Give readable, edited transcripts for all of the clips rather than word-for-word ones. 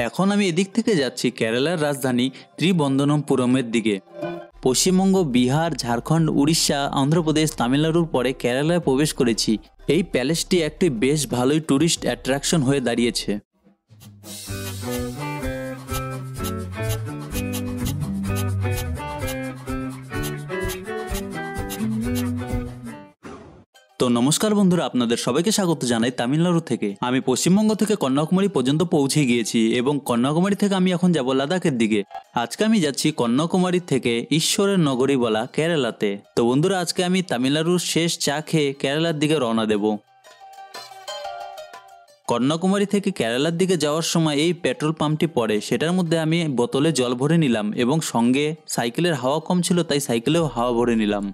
এখন আমি এদিক থেকে যাচ্ছি কেরালার রাজধানী ত্রিবন্ধনমপুরমের দিকে। পশ্চিমবঙ্গ, বিহার, ঝাড়খণ্ড, উড়িষ্যা, অন্ধ্রপ্রদেশ, তামিলনাড়ুর পরে কেরালায় প্রবেশ করেছি। এই প্যালেসটি একটি বেশ ভালোই ট্যুরিস্ট অ্যাট্রাকশন হয়ে দাঁড়িয়েছে। তো নমস্কার বন্ধুরা, আপনাদের সবাইকে স্বাগত জানাই তামিলনাড়ু থেকে। আমি পশ্চিমবঙ্গ থেকে কন্যাকুমারী পর্যন্ত পৌঁছে গিয়েছি এবং কন্যাকুমারী থেকে আমি এখন যাব লাদাখের দিকে। আজকে আমি যাচ্ছি কন্যাকুমারী থেকে ঈশ্বরের নগরী বলা কেরালাতে। তো বন্ধুরা, আজকে আমি তামিলনাড়ুর শেষ চা খেয়ে কেরালার দিকে রওনা দেব। কন্যাকুমারী থেকে কেরালার দিকে যাওয়ার সময় এই পেট্রোল পাম্পটি পড়ে, সেটার মধ্যে আমি বোতলে জল ভরে নিলাম এবং সঙ্গে সাইকেলের হাওয়া কম ছিল, তাই সাইকেলেও হাওয়া ভরে নিলাম।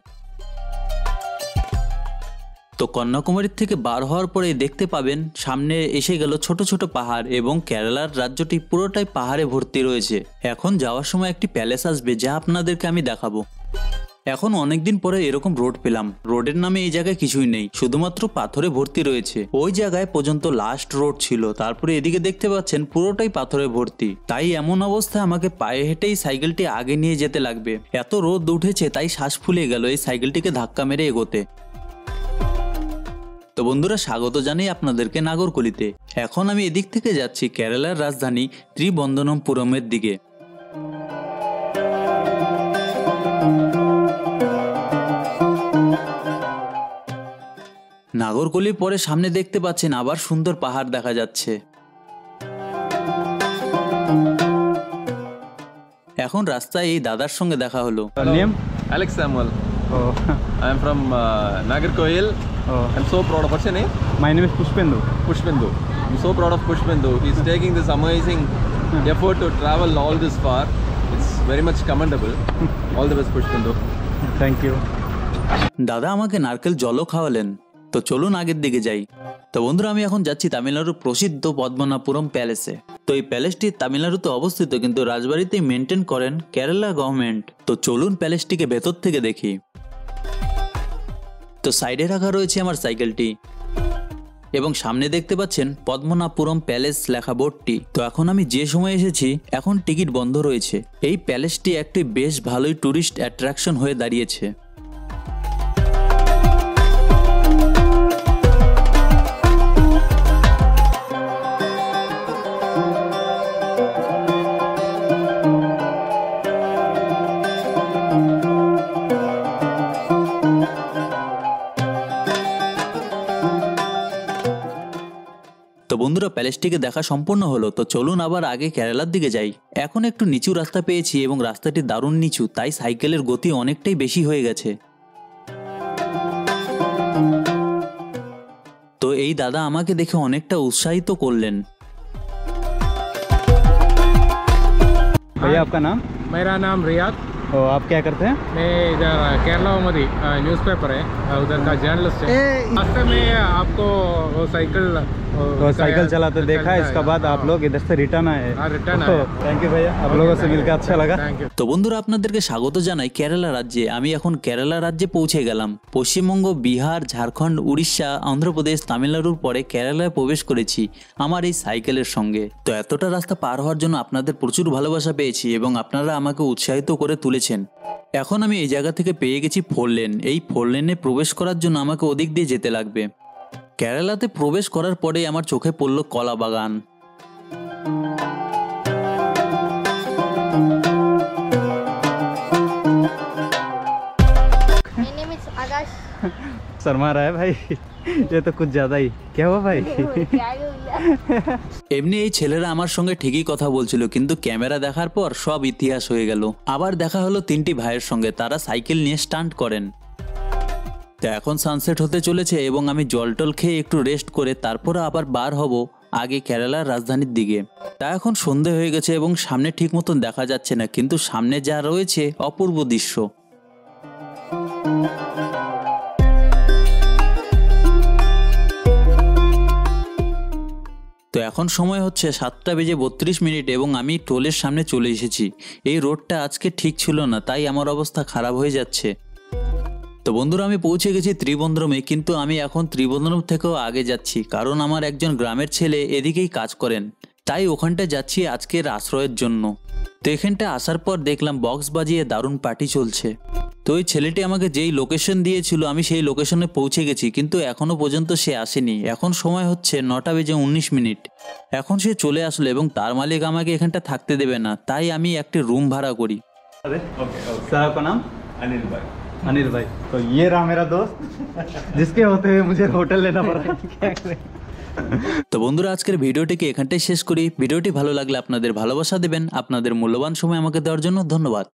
তো কন্যাকুমারীর থেকে বার হওয়ার পরে দেখতে পাবেন সামনে এসে গেল ছোট ছোট পাহাড় এবং কেরালার রাজ্যটি পুরোটাই পাহাড়ে ভর্তি রয়েছে। এখন যাওয়ার সময় একটি প্যালেস আসবে যা আপনাদেরকে আমি দেখাবো। এখন অনেকদিন পরে এরকম রোড পেলাম। রোডের নামে এই জায়গায় কিছুই নেই, শুধুমাত্র পাথরে ভর্তি রয়েছে। ওই জায়গায় পর্যন্ত লাস্ট রোড ছিল, তারপরে এদিকে দেখতে পাচ্ছেন পুরোটাই পাথরে ভর্তি। তাই এমন অবস্থায় আমাকে পায়ে হেঁটেই সাইকেলটি আগে নিয়ে যেতে লাগবে। এত রোদ উঠেছে তাই শ্বাস ফুলে গেল এই সাইকেলটিকে ধাক্কা মেরে এগোতে। তো বন্ধুরা, স্বাগত জানাই আপনাদেরকে নাগরকলিতে। এখন আমি এদিক থেকে যাচ্ছি কেরালার রাজধানী ত্রিবন্ধনমপুরমের দিকে। নাগরকলির পরে সামনে দেখতে পাচ্ছেন আবার সুন্দর পাহাড় দেখা যাচ্ছে। এখন রাস্তায় এই দাদার সঙ্গে দেখা হলো। Alex Samuel. I am from Nagarkoil. I'm so proud of. What's your name? My name is Pushpendu. Pushpendu. I'm so proud of Pushpendu. He's taking this amazing effort to travel all this far. It's very much commendable. All the best, Pushpendu. Thank you. দাদা আমাকে নারকেল জলও খাওয়ালেন। তো চলুন আগের দিকে যাই। তো বন্ধুরা, আমি এখন যাচ্ছি তামিলনাড়ুর প্রসিদ্ধ পদ্মনাভপুরম প্যালেসে। তো এই প্যালেসটি তামিলনাড়ুতে অবস্থিত, কিন্তু রাজবাড়িতে মেনটেন করেন কেরালা গভর্নমেন্ট। তো চলুন প্যালেসটিকে ভেতর থেকে দেখি। তো সাইডে রাখা রয়েছে আমার সাইকেলটি এবং সামনে দেখতে পাচ্ছেন পদ্মনাভপুরম প্যালেস লেখা বোর্ডটি। তো এখন আমি যে সময় এসেছি এখন টিকিট বন্ধ রয়েছে। এই প্যালেসটি একটি বেশ ভালোই ট্যুরিস্ট অ্যাট্রাকশন হয়ে দাঁড়িয়েছে। তো বন্ধুরা, প্যালেসটিকে দেখা সম্পূর্ণ হলো। তো চলুন আবার আগে কেরালার দিকে যাই। এখন একটু নিচু রাস্তা পেয়েছি এবং রাস্তাটি দারুণ নিচু, তাই সাইকেলের গতি অনেকটাই বেশি হয়ে গেছে। তো এই দাদা আমাকে দেখে অনেকটা উৎসাহিত করলেন। भैया आपका नाम? मेरा नाम रियाद। और आप क्या करते हैं? मैं इधर केरला मधी न्यूज़पेपर है, उधर का जर्नलिस्ट है। रास्ते में आपको वो साइकिल तो साइकिल चलाते देखा, इसके बाद आप लोग इधर से रिटर्न आए? रिटर्न आए। थैंक यू भैया, आप लोगों से मिलकर अच्छा लगा। Thank you. তো বন্ধুরা, আপনাদেরকে স্বাগত জানাই কেরালা রাজ্যে। আমি এখন কেরালা রাজ্যে পৌঁছে গেলাম। পশ্চিমবঙ্গ, বিহার, ঝাড়খণ্ড, উড়িষ্যা, অন্ধ্রপ্রদেশ, তামিলনাড়ুর পরে কেরালায় প্রবেশ করেছি আমার এই সাইকেলের সঙ্গে। তো এতটা রাস্তা পার হওয়ার জন্য আপনাদের প্রচুর ভালোবাসা পেয়েছি এবং আপনারা আমাকে উৎসাহিত করে তুলেছেন। এখন আমি এই জায়গা থেকে পেয়ে গেছি 4 লেন। এই 4 লেনে প্রবেশ করার জন্য আমাকে ওদিক দিয়ে যেতে লাগবে। কেরালাতে প্রবেশ করার পরে আমার চোখে পড়ল কলা বাগান। शर्मा रहा है भाई, ये तो कुछ ज्यादा ही। क्या हुआ भाई? এমনি এই ছেলেরা আমার সঙ্গে ঠিকই কথা বলছিল, কিন্তু ক্যামেরা দেখার পর সব ইতিহাস হয়ে গেল। আবার দেখা হলো 3টি ভাইয়ের সঙ্গে, তারা সাইকেল নিয়ে স্টান্ট করেন। তো এখন সানসেট হতে চলেছে এবং আমি জল টল খেয়ে একটু রেস্ট করে তারপরে আবার বার হব আগে কেরালার রাজধানীর দিকে। তা এখন সন্ধে হয়ে গেছে এবং সামনে ঠিক মতন দেখা যাচ্ছে না, কিন্তু সামনে যা রয়েছে অপূর্ব দৃশ্য। তো এখন সময় হচ্ছে 7:32 এবং আমি টোলের সামনে চলে এসেছি। এই রোডটা আজকে ঠিক ছিল না, তাই আমার অবস্থা খারাপ হয়ে যাচ্ছে। তো বন্ধুরা, আমি পৌঁছে গেছি ত্রিবন্ধনমে, কিন্তু আমি এখন ত্রিবন্ধনম থেকেও আগে যাচ্ছি, কারণ আমার একজন গ্রামের ছেলে এদিকেই কাজ করেন। তাই ওখানটা যাচ্ছি আজকের আশ্রয়ের জন্য। তো এখানটা আসার পর দেখলাম বক্স বাজিয়ে দারুণ পার্টি চলছে। তো ওই ছেলেটি আমাকে যেই লোকেশন দিয়েছিল আমি সেই লোকেশনে পৌঁছে গেছি, কিন্তু এখনও পর্যন্ত সে আসেনি। এখন সময় হচ্ছে 9:19। এখন সে চলে আসলো এবং তার মালিক আমাকে এখানটা থাকতে দেবে না, তাই আমি একটি রুম ভাড়া করি। सर आपका नाम? अनिल भाई। अनिल भाई। तो ये रहा मेरा दोस्त जिसके होते हुए मुझे होटल लेना पड़ा। তো বন্ধুরা, আজকের ভিডিওটিকে এখানটাই শেষ করি। ভিডিওটি ভালো লাগলে আপনাদের ভালোবাসা দেবেন। আপনাদের মূল্যবান সময় আমাকে দেওয়ার জন্য ধন্যবাদ।